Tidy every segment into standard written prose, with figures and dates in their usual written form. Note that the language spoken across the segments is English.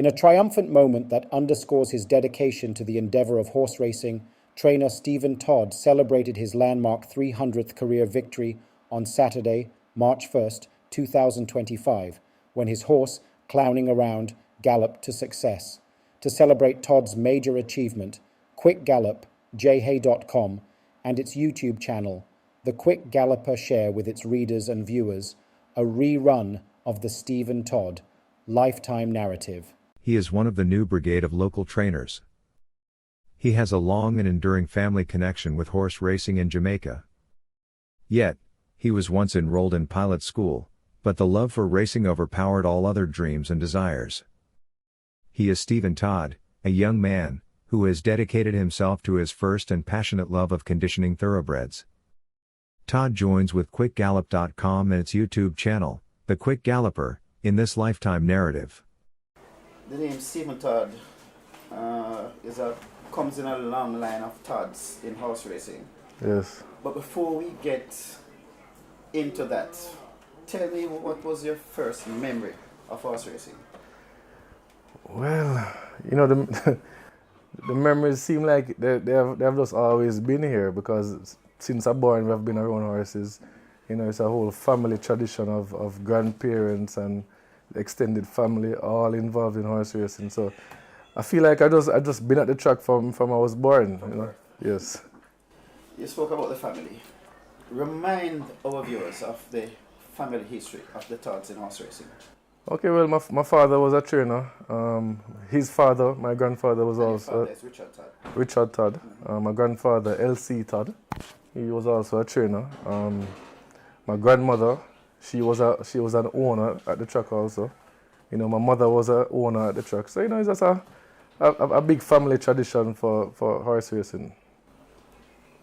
In a triumphant moment that underscores his dedication to the endeavour of horse racing, trainer Steven Todd celebrated his landmark 300th career victory on Saturday, March 1st, 2025, when his horse, clowning around, galloped to success. To celebrate Todd's major achievement, Quick Gallop, jhay.com, and its YouTube channel, the Quick Galloper, share with its readers and viewers a rerun of the Steven Todd lifetime narrative. He is one of the new brigade of local trainers. He has a long and enduring family connection with horse racing in Jamaica. Yet, he was once enrolled in pilot school, but the love for racing overpowered all other dreams and desires. He is Steven Todd, a young man, who has dedicated himself to his first and passionate love of conditioning thoroughbreds. Todd joins with QuickGallop.com and its YouTube channel, The Quick Galloper, in this lifetime narrative. The name Steven Todd comes in a long line of Todds in horse racing. Yes. But before we get into that, tell me, what was your first memory of horse racing? Well, the memories seem like they have just always been here, because since I'm born we have been around horses. It's a whole family tradition of grandparents and extended family all involved in horse racing. So I feel like I just been at the track from I was born. Yes. You spoke about the family. Remind our viewers of the family history of the Todds in horse racing. Okay, well, my father was a trainer. His father, my grandfather, was also Richard Todd. Richard Todd. My grandfather, L.C. Todd, he was also a trainer. My grandmother, she was an owner at the track also. My mother was an owner at the track. So it's just a big family tradition for horse racing.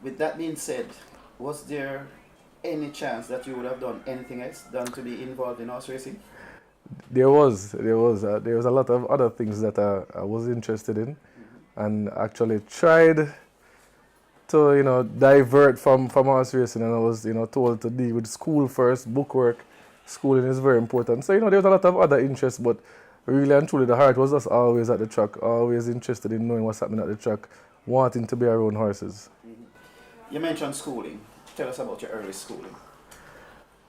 With that being said, was there any chance that you would have done anything else than to be involved in horse racing? There was a lot of other things that I was interested in, and actually tried to divert from horse racing, and I was told to deal with school first, bookwork. Schooling is very important. So there was a lot of other interests, but really and truly the heart was just always at the track, always interested in knowing what's happening at the track, wanting to be around horses. You mentioned schooling. Tell us about your early schooling.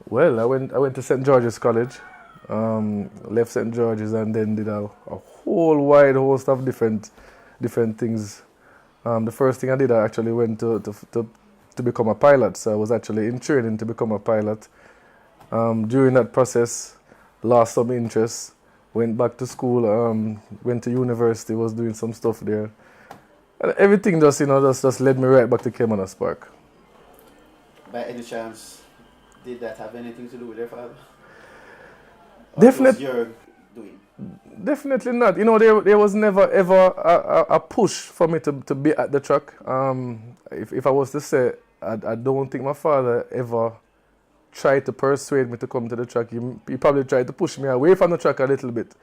Well, I went to St. George's College. Left St. George's and then did a whole wide host of different things. The first thing I did, I actually went to become a pilot. So I was actually in training to become a pilot. During that process, lost some interest, went back to school, went to university, was doing some stuff there. And everything just led me right back to Cayman Park. By any chance, did that have anything to do with your father? Definitely. You're doing? Definitely not. There was never ever a push for me to be at the track. If I was to say, I don't think my father ever tried to persuade me to come to the track. He probably tried to push me away from the track a little bit,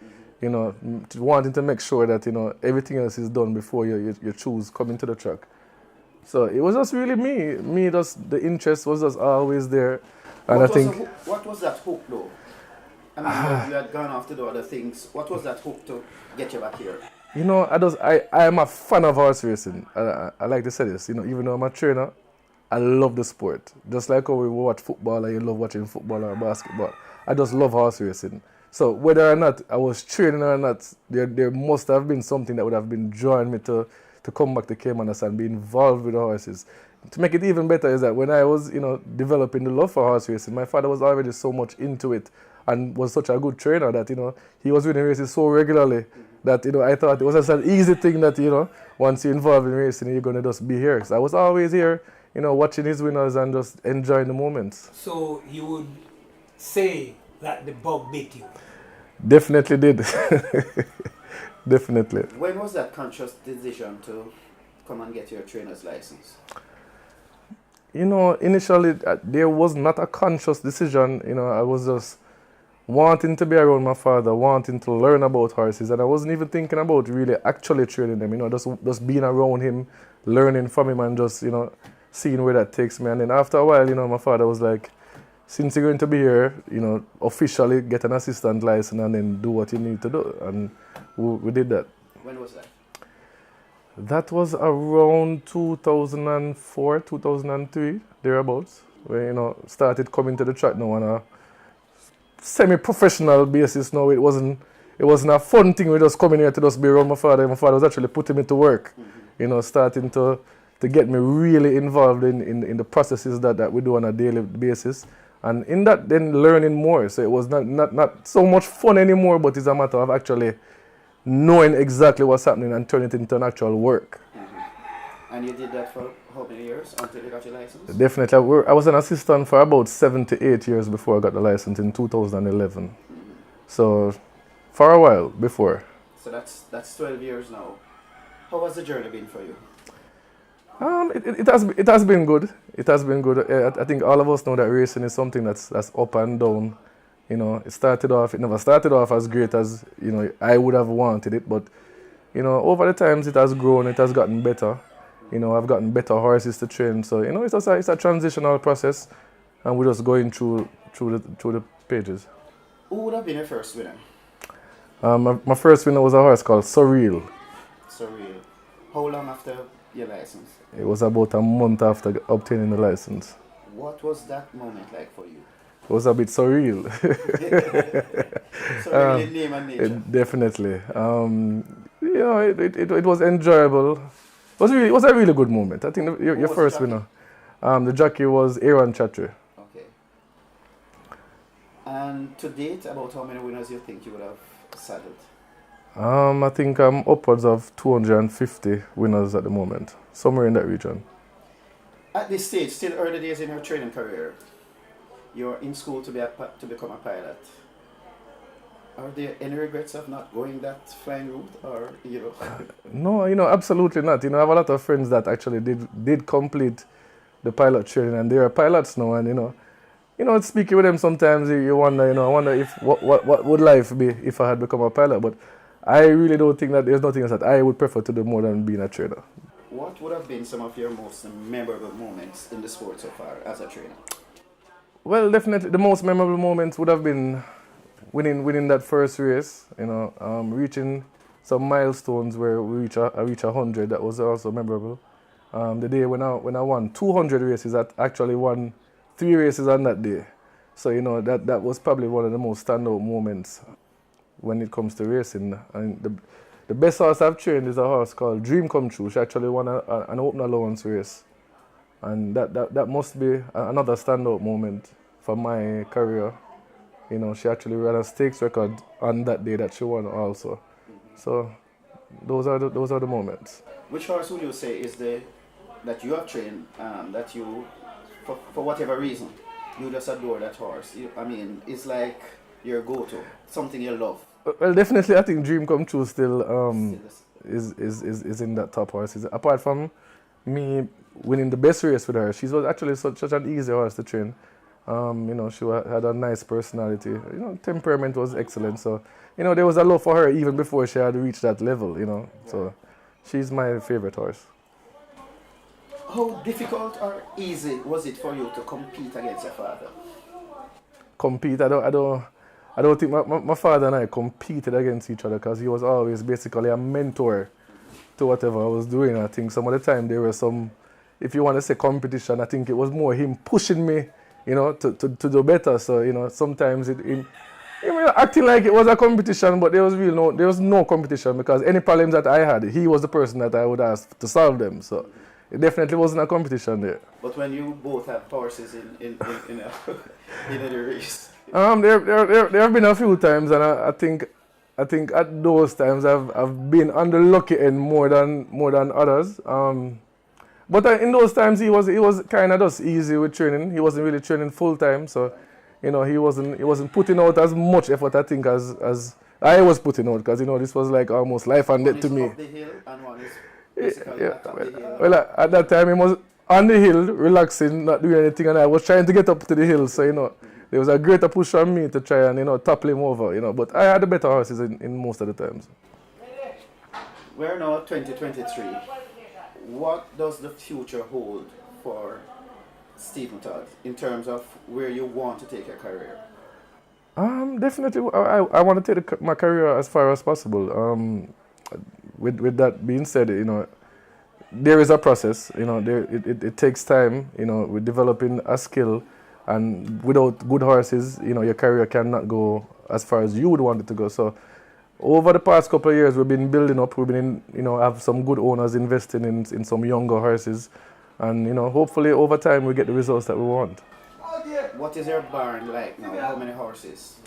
wanting to make sure that everything else is done before you choose coming to the track. So it was just really me. Just the interest was just always there, and What was that hook though? I mean, you had gone off to do other things. What was that hook to get you back here? I am a fan of horse racing. I like to say this, even though I'm a trainer, I love the sport. Just like how we watch football and you love watching football or basketball. I just love horse racing. So whether or not I was training or not, there must have been something that would have been drawing me to come back to Caymanas and be involved with the horses. To make it even better is that when I was, developing the love for horse racing, my father was already so much into it and was such a good trainer that, he was winning races so regularly that, I thought it was just an easy thing that, once you're involved in racing, you're going to just be here. So I was always here, watching his winners and just enjoying the moments. So you would say that the bug bit you? Definitely did. Definitely. When was that conscious decision to come and get your trainer's license? Initially there was not a conscious decision. I was just wanting to be around my father, wanting to learn about horses, and I wasn't even thinking about really actually training them. Just being around him, learning from him, and just seeing where that takes me. And then after a while, my father was like, since you're going to be here, officially get an assistant license and then do what you need to do. And we did that. When was that? That was around 2004, 2003, thereabouts, where, started coming to the track now on a semi-professional basis now. It wasn't a fun thing. We just coming here to just be around my father. My father was actually putting me to work, starting to get me really involved in the processes that we do on a daily basis. And in that, then learning more. So it was not so much fun anymore, but it's a matter of actually knowing exactly what's happening and turning it into an actual work. And you did that for how many years until you got your license? Definitely. I was an assistant for about 7 to 8 years before I got the license in 2011. So for a while before. So that's 12 years now. How has the journey been for you? It has been good. It has been good. I think all of us know that racing is something that's up and down. It never started off as great as, I would have wanted it, but, over the times it has grown, it has gotten better. I've gotten better horses to train, so, it's a transitional process, and we're just going through the pages. Who would have been your first winner? My first winner was a horse called Surreal. Surreal. How long after your license? It was about a month after obtaining the license. What was that moment like for you? It was a bit surreal. Surreal in name and nature. Definitely. It was enjoyable. It was a really good moment. I think your first winner. The jockey was Aaron Chatry. Okay. And to date, about how many winners you think you would have saddled? I think I'm upwards of 250 winners at the moment, somewhere in that region. At this stage, still early days in your training career, you're in school to become a pilot. Are there any regrets of not going that flying route, or No, absolutely not. I have a lot of friends that actually did complete the pilot training, and they are pilots now. And speaking with them, sometimes you wonder, I wonder if what would life be if I had become a pilot. But I really don't think that there's nothing else that I would prefer to do more than being a trainer. What would have been some of your most memorable moments in the sport so far as a trainer? Well, definitely the most memorable moments would have been winning that first race. Reaching some milestones where we reach 100. That was also memorable. The day when I won 200 races, I actually won 3 races on that day. So that was probably one of the most standout moments when it comes to racing. And the best horse I've trained is a horse called Dream Come True. She actually won an open allowance race. And that must be another standout moment for my career. She actually ran a stakes record on that day that she won also. So those are the moments. Which horse would you say is that you have trained, that you, for whatever reason, you just adore that horse? It's like your go-to, something you love. Well, definitely, I think Dream Come True still is in that top horses. Apart from me winning the best race with her, she was actually such an easy horse to train. She had a nice personality. Temperament was excellent. So, there was a love for her even before she had reached that level. So she's my favorite horse. How difficult or easy was it for you to compete against your father? Compete? I don't think my father and I competed against each other because he was always basically a mentor to whatever I was doing. I think some of the time there was some, if you want to say competition, I think it was more him pushing me, to do better. So, sometimes it acting like it was a competition, but there was no competition because any problems that I had, he was the person that I would ask to solve them. So it definitely wasn't a competition there. But when you both have horses in the race. There have been a few times, and I think at those times I've been on the lucky end more than others. But in those times he was kind of just easy with training. He wasn't really training full time, so he wasn't putting out as much effort I think as I was putting out, because this was like almost life and death to me. Up the hill and one is basically up the hill. Well, at that time he was on the hill, relaxing, not doing anything, and I was trying to get up to the hill. So there was a greater push on me to try and topple him over. But I had the better horses in most of the times. We're now 2023. What does the future hold for Stephen Todd, in terms of where you want to take your career? Definitely, I want to take my career as far as possible. With that being said, there is a process. It takes time. With developing a skill, and without good horses, your career cannot go as far as you would want it to go. So, over the past couple of years, we've been building up. We've been, have some good owners investing in some younger horses, and hopefully over time we get the results that we want. What is your barn like now? How many horses?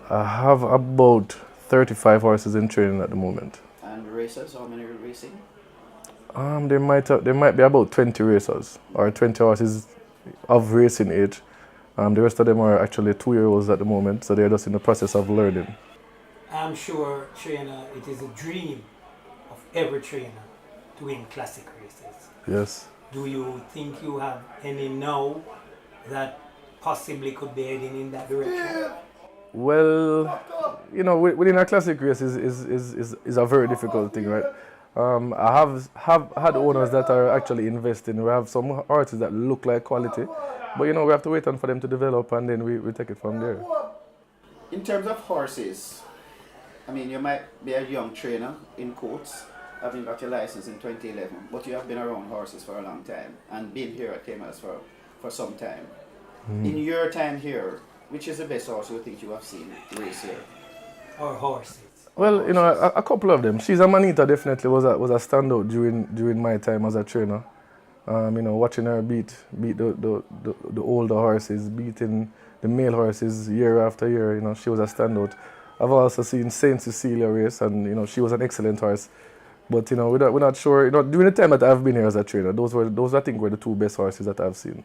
I have about 35 horses in training at the moment. And racers, how many are racing? There might be about 20 racers or 20 horses of racing age. The rest of them are actually 2-year-olds at the moment, so they're just in the process of learning. I'm sure, trainer, it is a dream of every trainer to win classic races. Yes. Do you think you have any now that possibly could be heading in that direction? Well, within a classic race is a very difficult thing, right? I have had owners that are actually investing. We have some horses that look like quality, but we have to wait on for them to develop, and then we take it from there. In terms of horses, I mean, you might be a young trainer, in quotes, having got your license in 2011, but you have been around horses for a long time and been here at KMS for some time. In your time here, which is the best horse you think you have seen race here? Or horses? Well, a couple of them. She's a Manita definitely was a standout during my time as a trainer. Watching her beat the older horses, beating the male horses year after year. She was a standout. I've also seen Saint Cecilia race, and she was an excellent horse. But we're not sure. During the time that I've been here as a trainer, those I think were the two best horses that I've seen.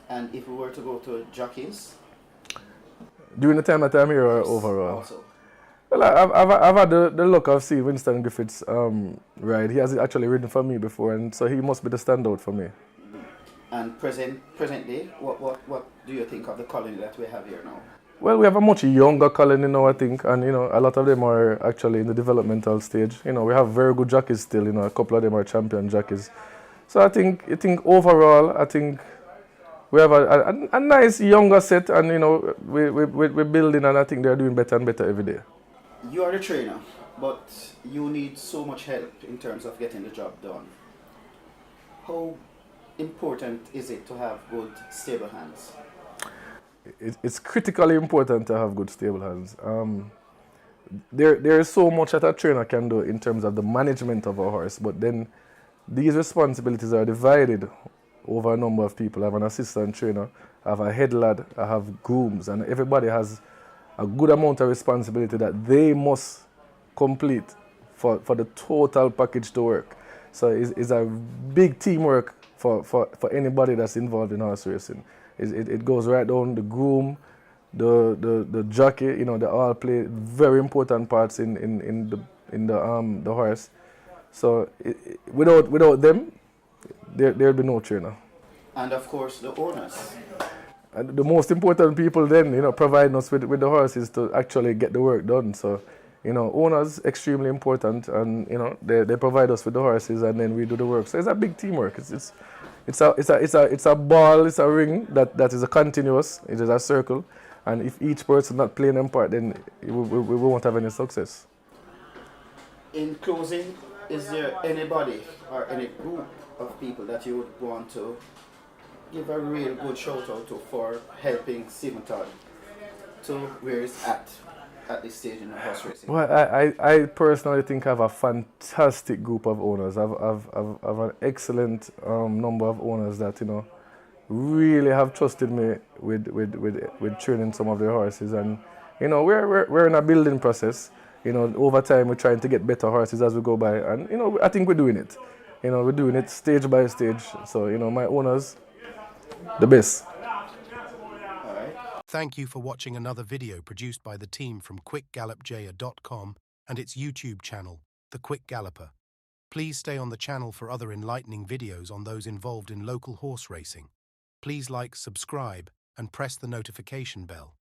And if we were to go to jockeys? During the time that I'm here, or overall? Also. Well, I've had the luck of seeing Winston Griffiths ride. He has actually ridden for me before, and so he must be the standout for me. And presently, what do you think of the colony that we have here now? Well, we have a much younger colony now, I think, and a lot of them are actually in the developmental stage. We have very good jockeys still. A couple of them are champion jockeys. So I think overall, we have a nice younger set, and we're building, and I think they're doing better and better every day. You are the trainer, but you need so much help in terms of getting the job done. How important is it to have good stable hands? It's critically important to have good stable hands. There is so much that a trainer can do in terms of the management of a horse, but then these responsibilities are divided over a number of people. I have an assistant trainer, I have a head lad, I have grooms, and everybody has a good amount of responsibility that they must complete for the total package to work. So it's a big teamwork for anybody that's involved in horse racing. It goes right down the groom, the jockey. They all play very important parts in the horse. So without them, there'll be no trainer. And of course the owners. And the most important people then, providing us with the horses to actually get the work done. So, owners extremely important, and they provide us with the horses, and then we do the work. So it's a big teamwork. It's a ball, it's a ring that is a continuous. It is a circle, and if each person not playing their part, then we won't have any success. In closing, is there anybody or any group of people that you would want to give a real good shout out to for helping Steven Todd to where he's at this stage in the horse racing? Well, I personally think I have a fantastic group of owners. I've an excellent number of owners that really have trusted me with training some of their horses, and we're in a building process. Over time we're trying to get better horses as we go by, and I think we're doing it. We're doing it stage by stage. So my owners, the best. Thank you for watching another video produced by the team from quickgallopjaya.com and its YouTube channel, The Quick Galloper. Please stay on the channel for other enlightening videos on those involved in local horse racing. Please like, subscribe, and press the notification bell.